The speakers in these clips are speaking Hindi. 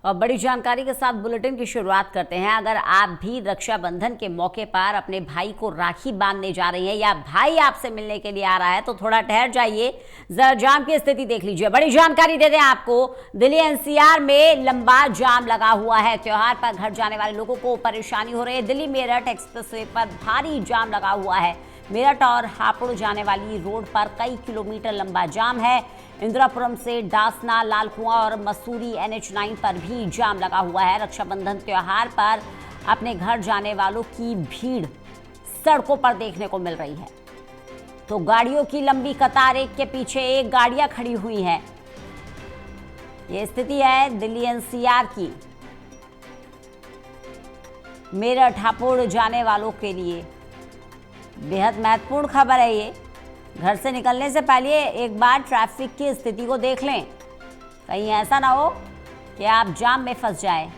और बड़ी जानकारी के साथ बुलेटिन की शुरुआत करते हैं। अगर आप भी रक्षाबंधन के मौके पर अपने भाई को राखी बांधने जा रही हैं या भाई आपसे मिलने के लिए आ रहा है तो थोड़ा ठहर जाइए, जरा जाम की स्थिति देख लीजिए। बड़ी जानकारी दे दें आपको, दिल्ली एनसीआर में लंबा जाम लगा हुआ है। त्योहार पर घर जाने वाले लोगों को परेशानी हो रही है। दिल्ली मेरठ एक्सप्रेसवे पर भारी जाम लगा हुआ है। मेरठ और हापुड़ जाने वाली रोड पर कई किलोमीटर लंबा जाम है। इंदिरापुरम से डासना, लाल कुआं और मसूरी NH9 पर भी जाम लगा हुआ है। रक्षाबंधन त्योहार पर अपने घर जाने वालों की भीड़ सड़कों पर देखने को मिल रही है। तो गाड़ियों की लंबी कतार, एक के पीछे एक गाड़ियां खड़ी हुई हैं। ये स्थिति है दिल्ली NCR की। मेरठ हापुड़ जाने वालों के लिए बेहद महत्वपूर्ण खबर है ये। घर से निकलने से पहले एक बार ट्रैफिक की स्थिति को देख लें, कहीं ऐसा ना हो कि आप जाम में फंस जाएं।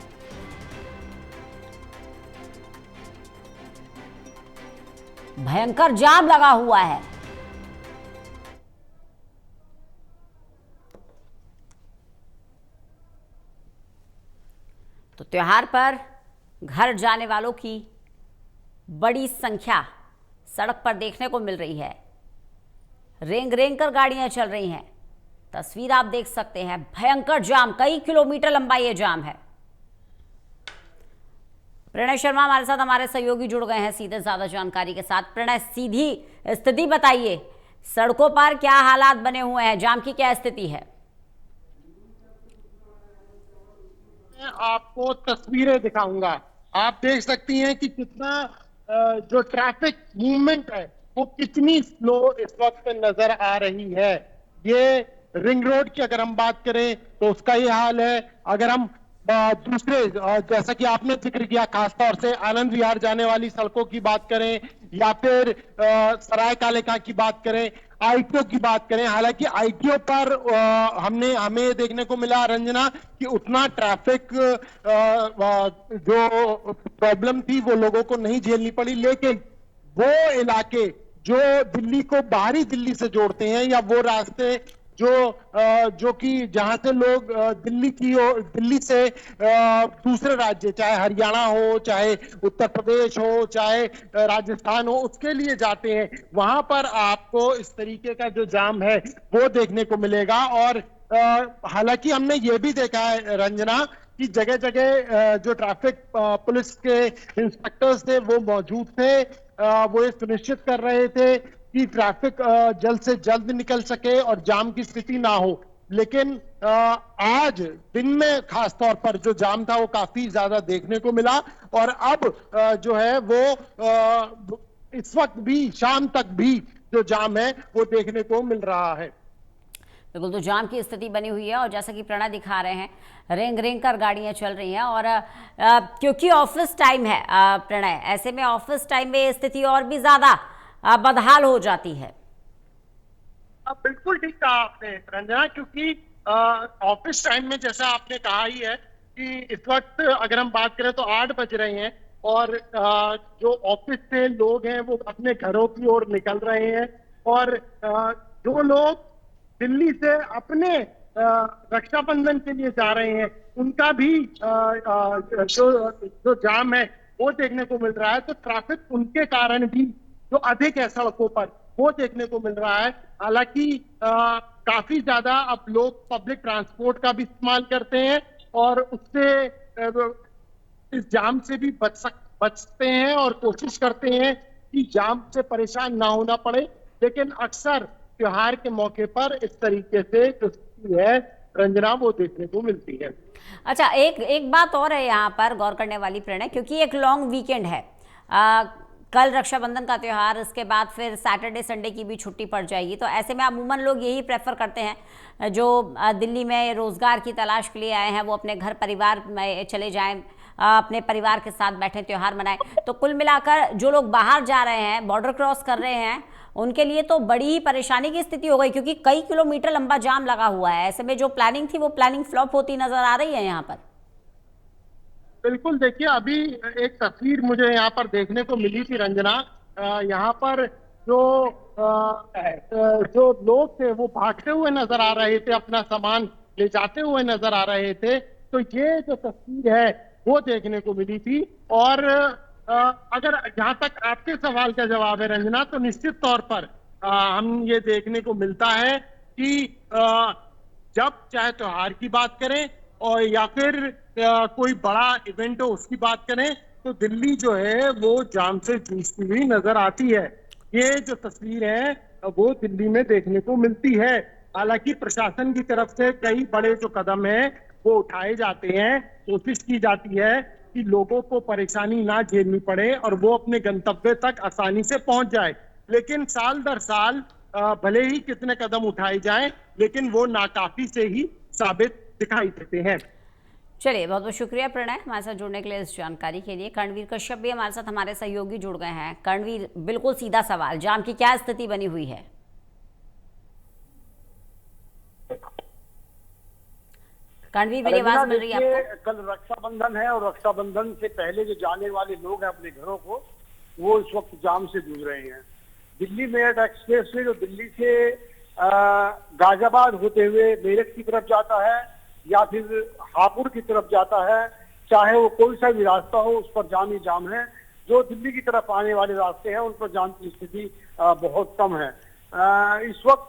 भयंकर जाम लगा हुआ है। तो त्योहार पर घर जाने वालों की बड़ी संख्या सड़क पर देखने को मिल रही है। रेंग रेंग कर गाड़ियां चल रही हैं। तस्वीर आप देख सकते हैं, भयंकर जाम, कई किलोमीटर लंबा ये जाम है। प्रणय शर्मा हमारे साथ, हमारे सहयोगी जुड़ गए हैं सीधे ज्यादा जानकारी के साथ। प्रणय, सीधी स्थिति बताइए, सड़कों पर क्या हालात बने हुए हैं, जाम की क्या स्थिति है? मैं आपको तस्वीरें दिखाऊंगा। आप देख सकती हैं कि कितना जो ट्रैफिक मूवमेंट है वो कितनी स्लो इस वक्त नजर आ रही है। ये रिंग रोड की अगर हम बात करें तो उसका ये हाल है। अगर हम दूसरे जैसा कि आपने जिक्र किया, खासतौर से आनंद विहार जाने वाली सड़कों की बात करें या फिर सराय कालेका की बात करें, ITO की बात करें, हालांकि ITO पर हमें देखने को मिला रंजना कि उतना ट्रैफिक जो प्रॉब्लम थी वो लोगों को नहीं झेलनी पड़ी, लेकिन वो इलाके जो दिल्ली को बाहरी दिल्ली से जोड़ते हैं या वो रास्ते जो कि जहां से लोग दिल्ली से दूसरे राज्य, चाहे हरियाणा हो, चाहे उत्तर प्रदेश हो, चाहे राजस्थान हो, उसके लिए जाते हैं, वहां पर आपको इस तरीके का जो जाम है वो देखने को मिलेगा। और हालांकि हमने ये भी देखा है रंजना कि जगह जगह जो ट्रैफिक पुलिस के इंस्पेक्टर्स थे वो मौजूद थे। वो ये सुनिश्चित कर रहे थे कि ट्रैफिक जल्द से जल्द निकल सके और जाम की स्थिति ना हो। लेकिन आज दिन में खास तौर पर जो जाम था वो काफी ज्यादा देखने को मिला। और अब जो है वो इस वक्त भी, शाम तक भी जो जाम है वो देखने को मिल रहा है। बिल्कुल, तो जाम की स्थिति बनी हुई है और जैसा कि प्रणय दिखा रहे हैं, रेंग रेंग कर गाड़ियां चल रही हैं। और क्योंकि ऑफिस टाइम है प्रणय, ऐसे में ऑफिस टाइम में स्थिति और भी ज्यादा बदहाल हो जाती है। बिल्कुल ठीक कहा आपने रंजना, क्योंकि ऑफिस टाइम में जैसा आपने कहा ही है कि इस वक्त अगर हम बात करें तो 8 बज रहे हैं और जो ऑफिस से लोग हैं वो अपने घरों की ओर निकल रहे हैं। और जो लोग दिल्ली से अपने रक्षाबंधन के लिए जा रहे हैं उनका भी जो जाम है वो देखने को मिल रहा है। तो ट्रैफिक उनके कारण भी जो अधिक है सड़कों पर वो देखने को मिल रहा है। हालांकि काफी ज्यादा अब लोग पब्लिक ट्रांसपोर्ट का भी इस्तेमाल करते हैं और उससे इस जाम से भी बचते हैं और कोशिश करते हैं कि जाम से परेशान ना होना पड़े। लेकिन अक्सर त्योहार के मौके पर इस तरीके से जो स्थिति है रंजना वो देखने को मिलती है। अच्छा, एक बात और है यहाँ पर गौर करने वाली प्रणय, क्योंकि एक लॉन्ग वीकेंड है। कल रक्षाबंधन का त्यौहार, इसके बाद फिर सैटरडे संडे की भी छुट्टी पड़ जाएगी। तो ऐसे में अमूमन लोग यही प्रेफर करते हैं, जो दिल्ली में रोजगार की तलाश के लिए आए हैं वो अपने घर परिवार में चले जाएं, अपने परिवार के साथ बैठे त्यौहार मनाएं। तो कुल मिलाकर जो लोग बाहर जा रहे हैं, बॉर्डर क्रॉस कर रहे हैं, उनके लिए तो बड़ी ही परेशानी की स्थिति हो गई, क्योंकि कई किलोमीटर लंबा जाम लगा हुआ है। ऐसे में जो प्लानिंग थी वो प्लानिंग फ्लॉप होती नजर आ रही है यहाँ पर। बिल्कुल, देखिए अभी एक तस्वीर मुझे यहाँ पर देखने को मिली थी रंजना। यहाँ पर जो लोग थे वो भागते हुए नजर आ रहे थे, अपना सामान ले जाते हुए नजर आ रहे थे। तो ये जो तस्वीर है वो देखने को मिली थी। और अगर जहां तक आपके सवाल का जवाब है रंजना, तो निश्चित तौर पर हम ये देखने को मिलता है कि जब चाहे त्योहार की बात करें और या फिर कोई बड़ा इवेंट हो उसकी बात करें, तो दिल्ली जो है वो जाम से जूझती हुई नजर आती है। ये जो तस्वीर है वो दिल्ली में देखने को मिलती है। हालांकि प्रशासन की तरफ से कई बड़े जो कदम हैं वो उठाए जाते हैं, कोशिश की जाती है कि लोगों को परेशानी ना झेलनी पड़े और वो अपने गंतव्य तक आसानी से पहुंच जाए। लेकिन साल दर साल भले ही कितने कदम उठाए जाएं, लेकिन वो नाकाफी से ही साबित दिखाई देते हैं। चलिए, बहुत बहुत शुक्रिया प्रणय हमारे साथ जुड़ने के लिए, इस जानकारी के लिए। कर्णवीर कश्यप भी हमारे साथ, हमारे सहयोगी जुड़ गए हैं। कर्णवीर, बिल्कुल सीधा सवाल, जाम की क्या स्थिति बनी हुई है? कर्णवीर, मेरी आवाज मिल रही है आपको? कल रक्षाबंधन है और रक्षाबंधन से पहले जो जाने वाले लोग हैं अपने घरों को, वो इस वक्त जाम से जूझ रहे हैं। दिल्ली मेरठ एक्सप्रेस वे जो दिल्ली से गाजियाबाद होते हुए मेरठ की तरफ जाता है या फिर हापुड़ की तरफ जाता है, चाहे वो कोई सा भी रास्ता हो, उस पर जाम ही जाम है। जो दिल्ली की तरफ आने वाले रास्ते हैं उन पर जाम की स्थिति बहुत कम है। इस वक्त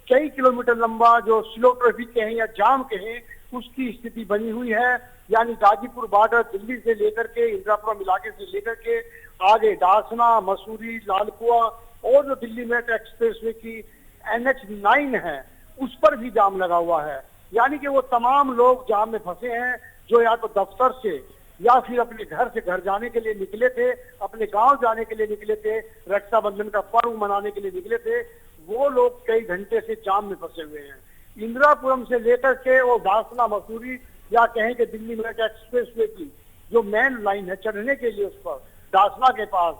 कई किलोमीटर लंबा जो स्लो ट्रैफिक कहें या जाम कहें, उसकी स्थिति बनी हुई है। यानी गाजीपुर बॉर्डर दिल्ली से लेकर के इंदिरापुरम इलाके से लेकर के आगे डासना, मसूरी, लालकुआ और जो दिल्ली मेरठ एक्सप्रेस वे की NH9 है, उस पर भी जाम लगा हुआ है। यानी कि वो तमाम लोग जाम में फंसे हैं जो या तो दफ्तर से या फिर अपने घर से घर जाने के लिए निकले थे, अपने गांव जाने के लिए निकले थे, रक्षाबंधन का पर्व मनाने के लिए निकले थे, वो लोग कई घंटे से जाम में फंसे हुए हैं। इंदिरापुरम से लेकर के वो दासना, मसूरी या कहें कि दिल्ली मेरठ एक्सप्रेस वे की जो मेन लाइन है, चढ़ने के लिए उस पर दासना के पास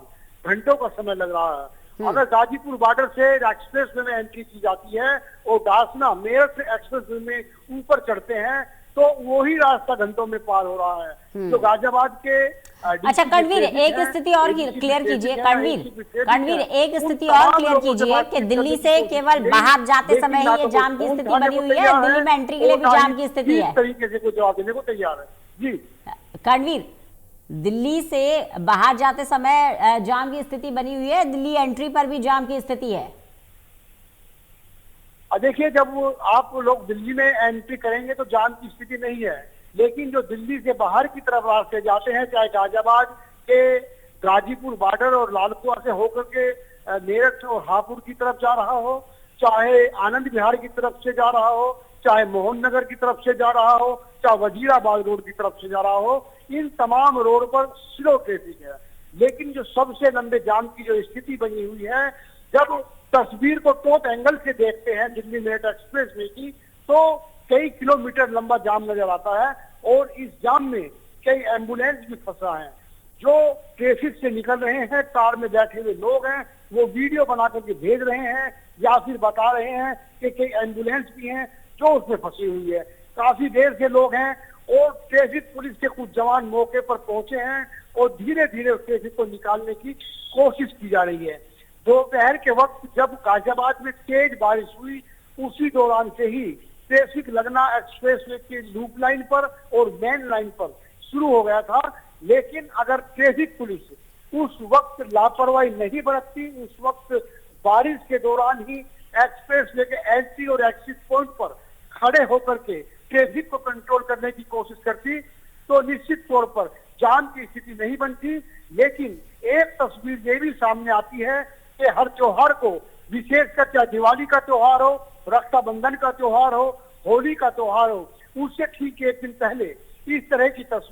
घंटों का समय लग रहा है। अगर गाजीपुर बॉर्डर से एक्सप्रेस वे में एंट्री की जाती है और दासना मेरठ एक्सप्रेस वे में ऊपर चढ़ते हैं, तो वही रास्ता घंटों में पार हो रहा है। तो गाजियाबाद के अच्छा कर्णवीर, एक स्थिति और क्लियर कीजिए। कर्णवीर, एक स्थिति और क्लियर कीजिए कि दिल्ली से केवल बाहर जाते समय ही ये जाम की स्थिति बनी हुई है, दिल्ली में एंट्री के लिए भी जाम की स्थिति है? तरीके से कोई जवाब देने को तैयार है जी। कर्णवीर, दिल्ली से बाहर जाते समय जाम की स्थिति बनी हुई है, दिल्ली एंट्री पर भी जाम की स्थिति है? देखिए, जब आप लोग दिल्ली में एंट्री करेंगे तो जाम की स्थिति नहीं है, लेकिन जो दिल्ली से बाहर की तरफ रास्ते जाते हैं, चाहे गाजियाबाद के गाजीपुर बॉर्डर और लालकुआ से होकर के मेरठ और हापुड़ की तरफ जा रहा हो, चाहे आनंद विहार की तरफ से जा रहा हो, चाहे मोहन नगर की तरफ से जा रहा हो, चाहे वजीराबाद रोड की तरफ से जा रहा हो, इन तमाम रोड पर स्लो ट्रैफिक है। लेकिन जो सबसे लंबे जाम की जो स्थिति बनी हुई है, जब तस्वीर को टॉप एंगल से देखते हैं दिल्ली मेरठ एक्सप्रेस वे की, तो कई किलोमीटर लंबा जाम नजर आता है और इस जाम में कई एम्बुलेंस भी फंसा है। जो ट्रैफिक से निकल रहे हैं, कार में बैठे हुए लोग हैं, वो वीडियो बना करके भेज रहे हैं या फिर बता रहे हैं कि कई एम्बुलेंस भी हैं जो उसमें फंसी हुई है। काफी देर से लोग हैं और ट्रैफिक पुलिस के कुछ जवान मौके पर पहुंचे हैं और धीरे धीरे उस ट्रैफिक को निकालने की कोशिश की जा रही है। दोपहर के वक्त जब गाजियाबाद में तेज बारिश हुई, उसी दौरान से ही ट्रैफिक लगना एक्सप्रेस वे की लूप लाइन पर और मेन लाइन पर शुरू हो गया था। लेकिन अगर ट्रैफिक पुलिस उस वक्त लापरवाही नहीं बरतती, उस वक्त बारिश के दौरान ही एक्सप्रेस वे के एंट्री और एग्जिट पॉइंट पर खड़े होकर के ट्रैफिक को कंट्रोल करने की कोशिश करती, तो निश्चित तौर पर जाम की स्थिति नहीं बनती। लेकिन एक तस्वीर ये भी सामने आती है कि हर त्योहार को, विशेषकर चाहे दिवाली का त्योहार हो, रक्षाबंधन का त्योहार हो, होली का त्योहार हो, उससे ठीक एक दिन पहले इस तरह की तस्वीर